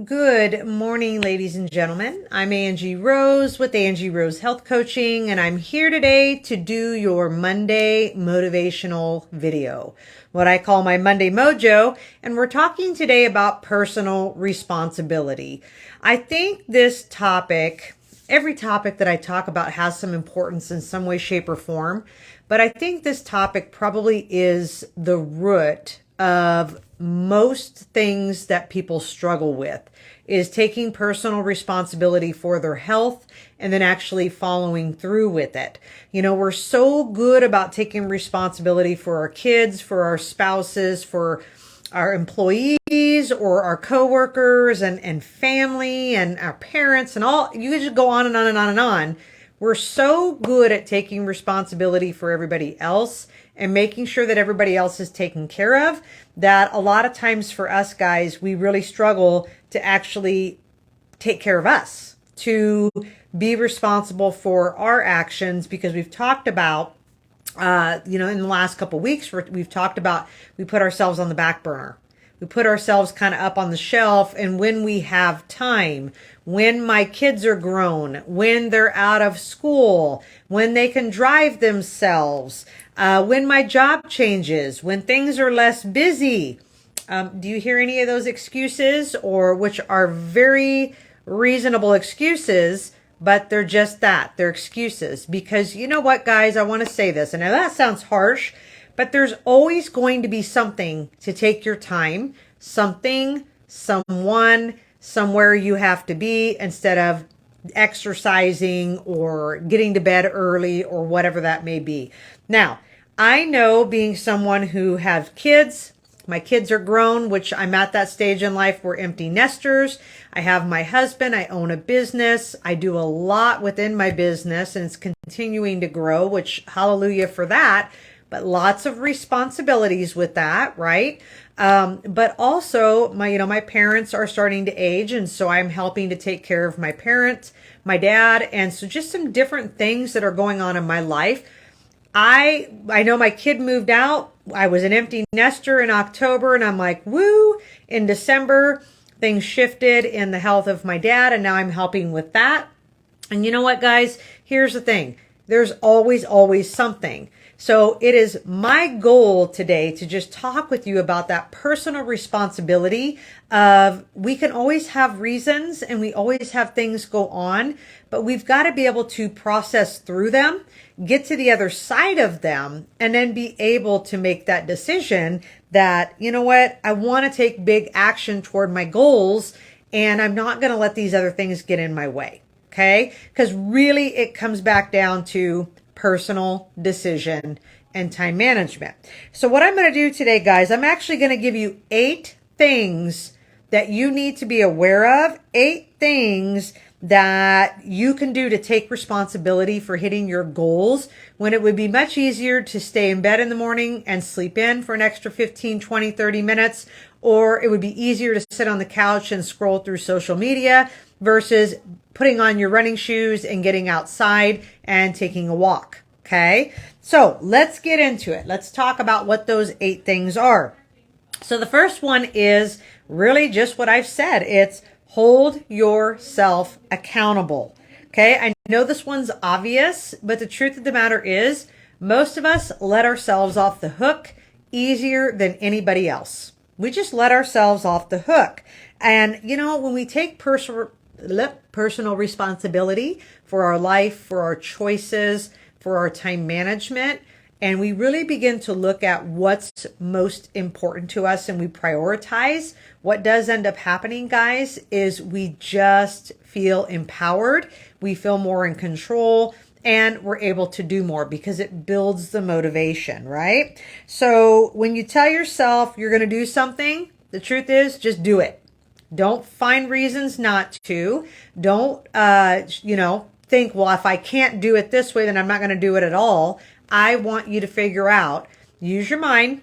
Good morning, ladies and gentlemen. I'm Angie Rose with Angie Rose Health Coaching, and I'm here today to do your Monday motivational video, what I call my Monday Mojo. And we're talking today about personal responsibility. I think this topic, every topic that I talk about has some importance in some way, shape, or form. But I think this topic probably is the root of most things that people struggle with is taking personal responsibility for their health and then actually following through with it. You know, we're so good about taking responsibility for our kids, for our spouses, for our employees or our coworkers and family and our parents and all. You can just go on and on and on and on. We're so good at taking responsibility for everybody else and making sure that everybody else is taken care of that a lot of times for us guys, we really struggle to actually take care of us, to be responsible for our actions, because we've talked about, in the last couple of weeks, we've talked about we put ourselves on the back burner. We put ourselves kind of up on the shelf, and when we have time, when my kids are grown, when they're out of school, when they can drive themselves, when my job changes, when things are less busy. Do you hear any of those excuses, or which are very reasonable excuses, but they're just that. They're excuses. Because you know what, guys, I want to say this, and now that sounds harsh, but there's always going to be something to take your time, something, someone, somewhere you have to be instead of exercising or getting to bed early or whatever that may be. Now, I know, being someone who has kids, my kids are grown, which I'm at that stage in life. We're empty nesters. I have my husband. I own a business. I do a lot within my business, and it's continuing to grow, which hallelujah for that. But lots of responsibilities with that, right? But also my parents are starting to age, and so I'm helping to take care of my parents, my dad, and so just some different things that are going on in my life. I know my kid moved out. I was an empty nester in October, and I'm like, woo. In December, things shifted in the health of my dad, and now I'm helping with that. And you know what, guys? Here's the thing. There's always something. So it is my goal today to just talk with you about that personal responsibility of, we can always have reasons and we always have things go on, but we've got to be able to process through them, get to the other side of them, and then be able to make that decision that, you know what, I want to take big action toward my goals, and I'm not going to let these other things get in my way. Okay? Because really it comes back down to personal decision and time management. So what I'm going to do today, guys, I'm actually going to give you 8 things that you need to be aware of, 8 things that you can do to take responsibility for hitting your goals, when it would be much easier to stay in bed in the morning and sleep in for an extra 15, 20, 30 minutes, or it would be easier to sit on the couch and scroll through social media versus putting on your running shoes and getting outside and taking a walk. Okay, so let's get into it. Let's talk about what those 8 things are. So the first one is really just what I've said. It's hold yourself accountable. Okay, I know this one's obvious, but the truth of the matter is most of us let ourselves off the hook easier than anybody else. We just let ourselves off the hook. And when we take personal responsibility for our life, for our choices, for our time management, and we really begin to look at what's most important to us and we prioritize, what does end up happening, guys, is we just feel empowered. We feel more in control, and we're able to do more because it builds the motivation, right? So when you tell yourself you're going to do something, the truth is just do it. Don't find reasons not to. Don't, think, well, if I can't do it this way, then I'm not going to do it at all. I want you to figure out, use your mind,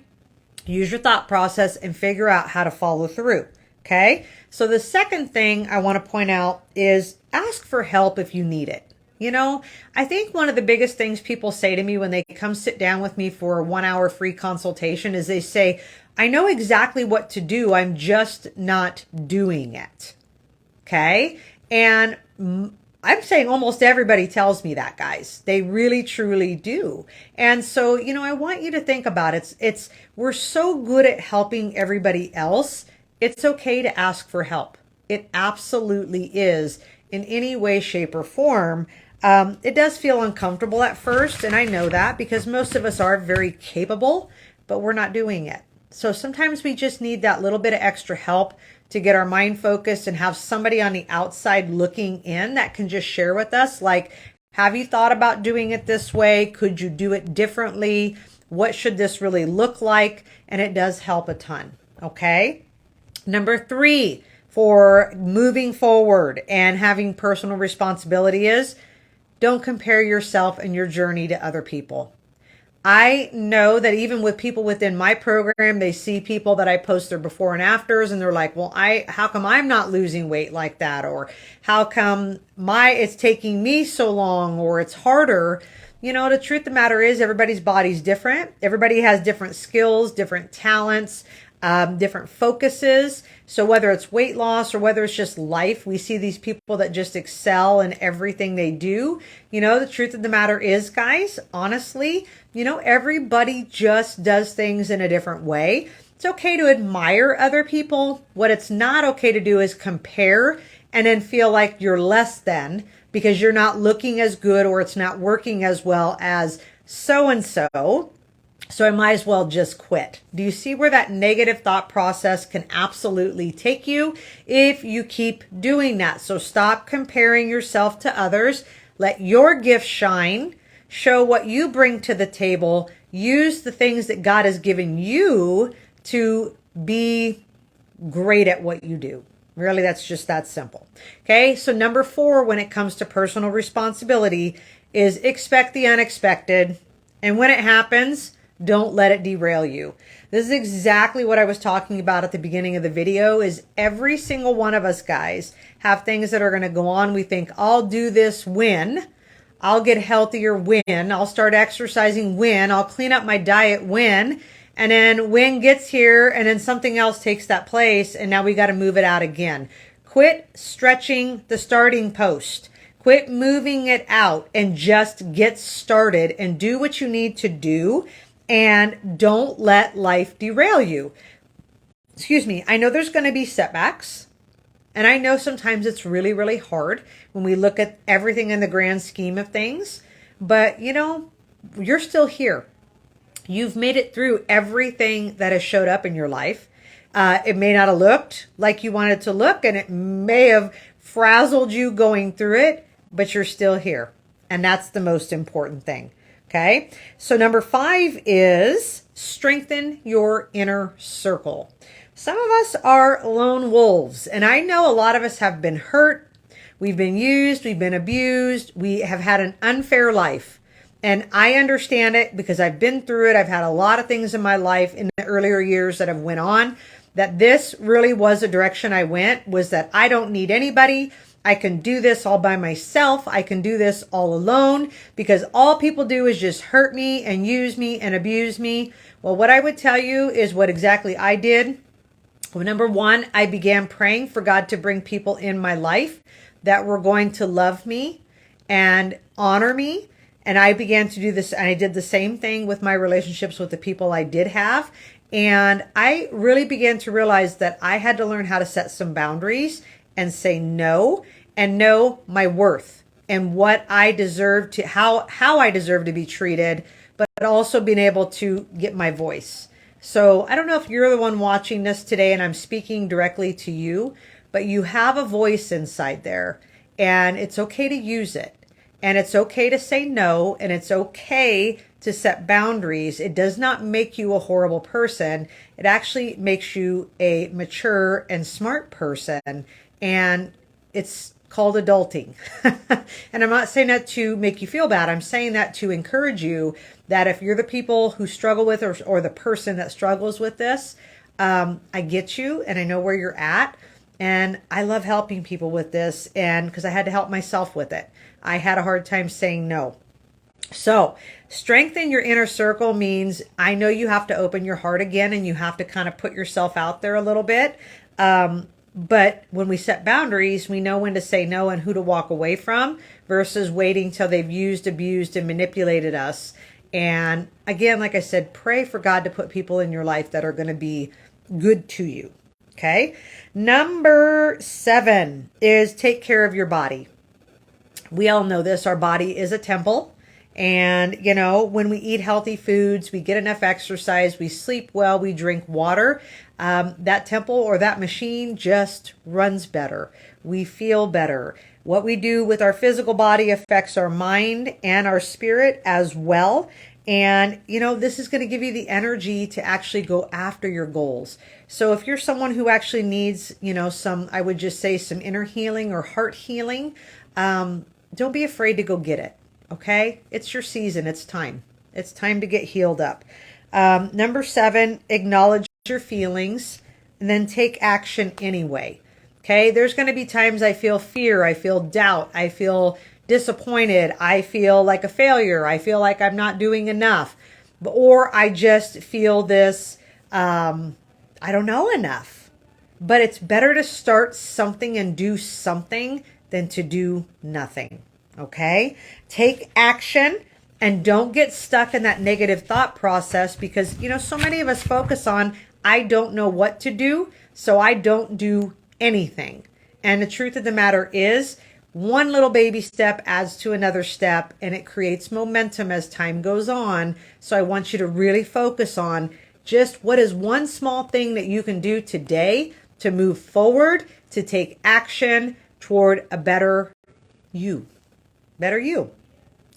use your thought process, and figure out how to follow through. Okay? So the second thing I want to point out is ask for help if you need it. I think one of the biggest things people say to me when they come sit down with me for a 1-hour free consultation is they say, I know exactly what to do. I'm just not doing it. Okay. And I'm saying almost everybody tells me that, guys. They really truly do. And so, I want you to think about it. We're so good at helping everybody else. It's okay to ask for help. It absolutely is in any way, shape, or form. It does feel uncomfortable at first, and I know that because most of us are very capable, but we're not doing it. So sometimes we just need that little bit of extra help to get our mind focused and have somebody on the outside looking in that can just share with us, like, have you thought about doing it this way? Could you do it differently? What should this really look like? And it does help a ton. Okay. Number 3 for moving forward and having personal responsibility is don't compare yourself and your journey to other people. I know that even with people within my program, they see people that I post their before and afters and they're like, well, how come I'm not losing weight like that? Or how come it's taking me so long, or it's harder? The truth of the matter is everybody's body's different. Everybody has different skills, different talents, different focuses. So whether it's weight loss or whether it's just life, we see these people that just excel in everything they do. The truth of the matter is, guys, honestly, everybody just does things in a different way. It's okay to admire other people. What it's not okay to do is compare and then feel like you're less than because you're not looking as good or it's not working as well as so-and-so. So I might as well just quit. Do you see where that negative thought process can absolutely take you if you keep doing that? So stop comparing yourself to others. Let your gift shine. Show what you bring to the table. Use the things that God has given you to be great at what you do. Really, that's just that simple. Okay, so number 4, when it comes to personal responsibility, is expect the unexpected. And when it happens, don't let it derail you. This is exactly what I was talking about at the beginning of the video. Is every single one of us, guys, have things that are going to go on. We think, I'll do this when. I'll get healthier when. I'll start exercising when. I'll clean up my diet when. And then when gets here and then something else takes that place and now we got to move it out again. Quit stretching the starting post. Quit moving it out and just get started and do what you need to do. And don't let life derail you. Excuse me. I know there's going to be setbacks. And I know sometimes it's really, really hard when we look at everything in the grand scheme of things. But, you're still here. You've made it through everything that has showed up in your life. It may not have looked like you wanted to look, and it may have frazzled you going through it, but you're still here. And that's the most important thing. Okay. So number 5 is strengthen your inner circle. Some of us are lone wolves, and I know a lot of us have been hurt. We've been used. We've been abused. We have had an unfair life. And I understand it because I've been through it. I've had a lot of things in my life in the earlier years that have went on, that this really was a direction I went, was that I don't need anybody. I can do this all by myself. I can do this all alone because all people do is just hurt me and use me and abuse me. Well, what I would tell you is what exactly I did. Well, number 1, I began praying for God to bring people in my life that were going to love me and honor me. And I began to do this. And I did the same thing with my relationships with the people I did have. And I really began to realize that I had to learn how to set some boundaries and say no, and know my worth and what I deserve to, how I deserve to be treated, but also being able to get my voice. So I don't know if you're the one watching this today and I'm speaking directly to you, but you have a voice inside there and it's okay to use it. And it's okay to say no, and it's okay to set boundaries. It does not make you a horrible person. It actually makes you a mature and smart person. And it's called adulting. And I'm not saying that to make you feel bad. I'm saying that to encourage you that if you're the people who struggle with or the person that struggles with this, I get you and I know where you're at. And I love helping people with this, and because I had to help myself with it. I had a hard time saying no. So strengthen your inner circle means I know you have to open your heart again and you have to kind of put yourself out there a little bit. But when we set boundaries, we know when to say no and who to walk away from versus waiting till they've used, abused, and manipulated us. And again, like I said, pray for God to put people in your life that are going to be good to you. Okay. Number 7 is take care of your body. We all know this. Our body is a temple. And, when we eat healthy foods, we get enough exercise, we sleep well, we drink water, that temple or that machine just runs better. We feel better. What we do with our physical body affects our mind and our spirit as well. And, this is going to give you the energy to actually go after your goals. So if you're someone who actually needs, I would just say some inner healing or heart healing, don't be afraid to go get it. Okay. It's your season. It's time. It's time to get healed up. Number 7, acknowledge your feelings and then take action anyway. Okay. There's going to be times I feel fear. I feel doubt. I feel disappointed. I feel like a failure. I feel like I'm not doing enough, or I just feel this, I don't know enough. But it's better to start something and do something than to do nothing. Okay? Take action and don't get stuck in that negative thought process because, so many of us focus on, I don't know what to do, so I don't do anything. And the truth of the matter is, one little baby step adds to another step and it creates momentum as time goes on. So I want you to really focus on just what is one small thing that you can do today to move forward, to take action toward a better you. Better you.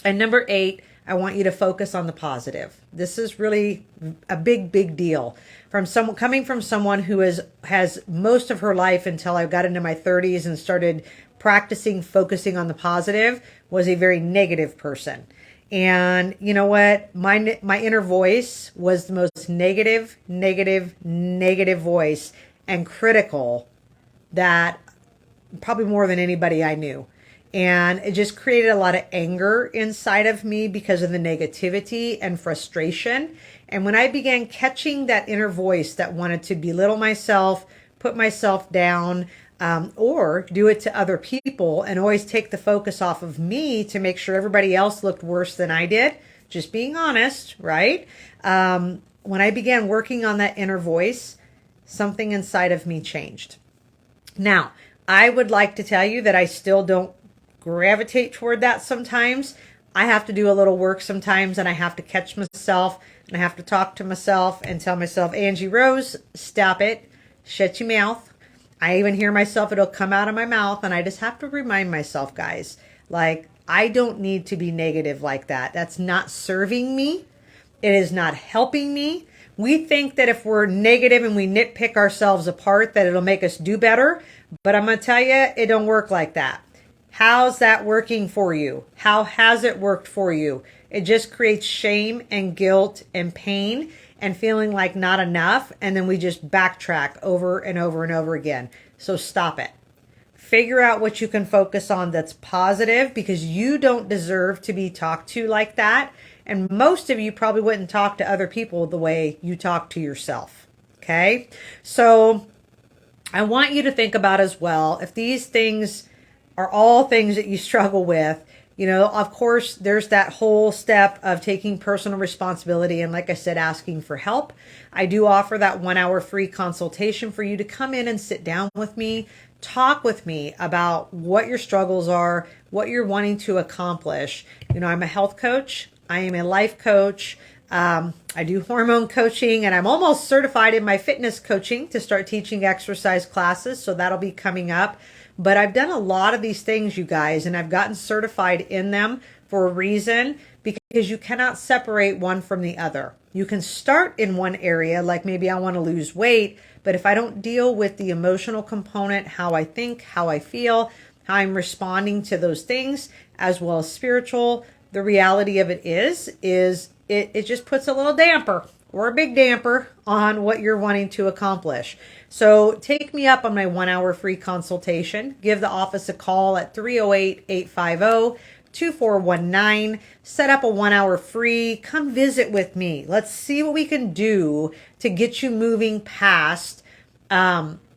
And number 8, I want you to focus on the positive. This is really a big, big deal. Coming from someone who has most of her life until I got into my 30s and started practicing focusing on the positive, was a very negative person. And you know what? My inner voice was the most negative voice and critical that probably more than anybody I knew. And it just created a lot of anger inside of me because of the negativity and frustration. And when I began catching that inner voice that wanted to belittle myself, put myself down, or do it to other people and always take the focus off of me to make sure everybody else looked worse than I did, just being honest, right? When I began working on that inner voice, something inside of me changed. Now, I would like to tell you that I still don't gravitate toward that sometimes. I have to do a little work sometimes and I have to catch myself and I have to talk to myself and tell myself, Angie Rose, stop it, shut your mouth. I even hear myself, it'll come out of my mouth and I just have to remind myself, guys, like I don't need to be negative like that. That's not serving me. It is not helping me. We think that if we're negative and we nitpick ourselves apart, that it'll make us do better. But I'm going to tell you, it don't work like that. How's that working for you? How has it worked for you? It just creates shame and guilt and pain and feeling like not enough. And then we just backtrack over and over and over again. So stop it. Figure out what you can focus on that's positive because you don't deserve to be talked to like that. And most of you probably wouldn't talk to other people the way you talk to yourself. Okay? So I want you to think about as well, if these things are all things that you struggle with, of course, there's that whole step of taking personal responsibility. And like I said, asking for help. I do offer that 1-hour free consultation for you to come in and sit down with me, talk with me about what your struggles are, what you're wanting to accomplish. I'm a health coach. I am a life coach. I do hormone coaching and I'm almost certified in my fitness coaching to start teaching exercise classes. So that'll be coming up. But I've done a lot of these things, you guys, and I've gotten certified in them for a reason because you cannot separate one from the other. You can start in one area, like maybe I want to lose weight, but if I don't deal with the emotional component, how I think, how I feel, how I'm responding to those things, as well as spiritual, the reality of it is it just puts a little damper or a big damper on what you're wanting to accomplish. So take me up on my 1-hour free consultation. Give the office a call at 308-850-2419. Set up a 1-hour free. Come visit with me. Let's see what we can do to get you moving past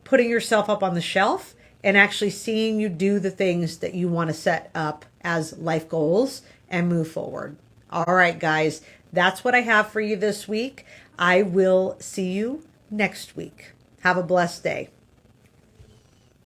putting yourself up on the shelf and actually seeing you do the things that you want to set up as life goals and move forward. All right, guys, that's what I have for you this week. I will see you next week. Have a blessed day.